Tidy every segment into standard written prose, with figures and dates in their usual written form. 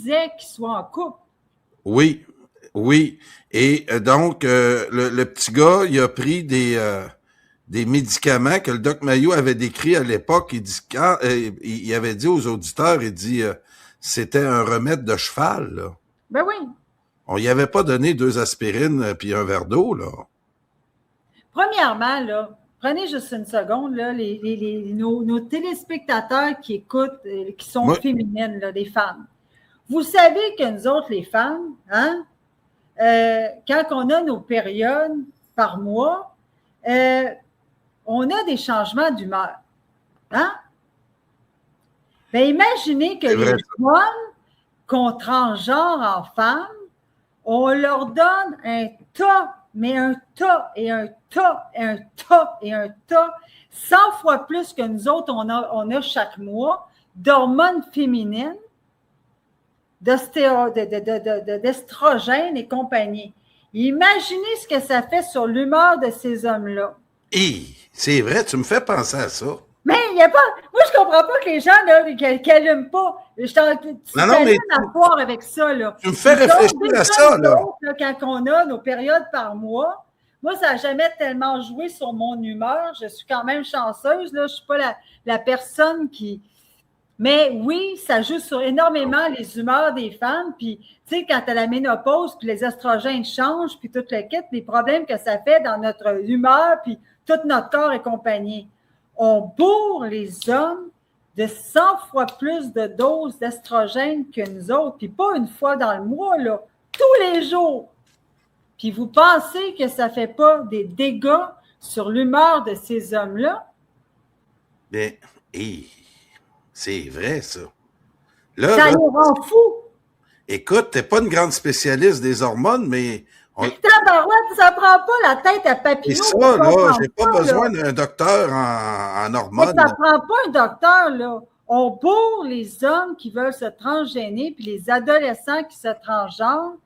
refusait qu'ils soient en couple. Oui, oui. Et donc, le petit gars, il a pris des médicaments que le doc Mayo avait décrits à l'époque. Il dit il avait dit aux auditeurs, il dit c'était un remède de cheval, là. Ben oui. On y avait pas donné 2 aspirines puis un verre d'eau, là. Premièrement, là, prenez juste une seconde, là, nos téléspectateurs qui écoutent, qui sont Moi, féminines, là, des femmes. Vous savez que nous autres, les femmes, hein, quand on a nos périodes par mois, on a des changements d'humeur. Hein? Bien, imaginez que les hommes qu'on transgenre en femmes, on leur donne un tas, mais un tas et un tas et un tas et un tas, 100 fois plus que nous autres, on a chaque mois, d'hormones féminines, d'estrogènes et compagnie. Imaginez ce que ça fait sur l'humeur de ces hommes-là. C'est vrai, tu me fais penser à ça. Mais il n'y a pas. Moi, je ne comprends pas que les gens qui n'allument pas. Tu t'allumes à voir avec ça. Là. Tu me fais réfléchir à ça. Là. Quand on a nos périodes par mois, moi, ça n'a jamais tellement joué sur mon humeur. Je suis quand même chanceuse. Là. Je ne suis pas la personne qui. Mais oui, ça joue sur énormément les humeurs des femmes. Puis, tu sais, quand tu as la ménopause, puis les estrogènes changent, puis tout le kit, les problèmes que ça fait dans notre humeur, puis tout notre corps et compagnie. On bourre les hommes de 100 fois plus de doses d'estrogène que nous autres, puis pas une fois dans le mois, là, tous les jours. Puis vous pensez que ça ne fait pas des dégâts sur l'humeur de ces hommes-là? Mais, c'est vrai, ça. Là, ça les rend fous. Écoute, tu n'es pas une grande spécialiste des hormones, mais... Tabarouette, ça ne prend pas la tête à Papineau. C'est ça, là, j'ai pas besoin d'un docteur en hormones. Mais ça ne prend pas un docteur, là. On bourre les hommes qui veulent se transgéner puis les adolescents qui se transgenrent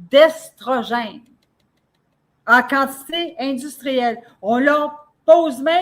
d'estrogènes en quantité industrielle. On leur pose même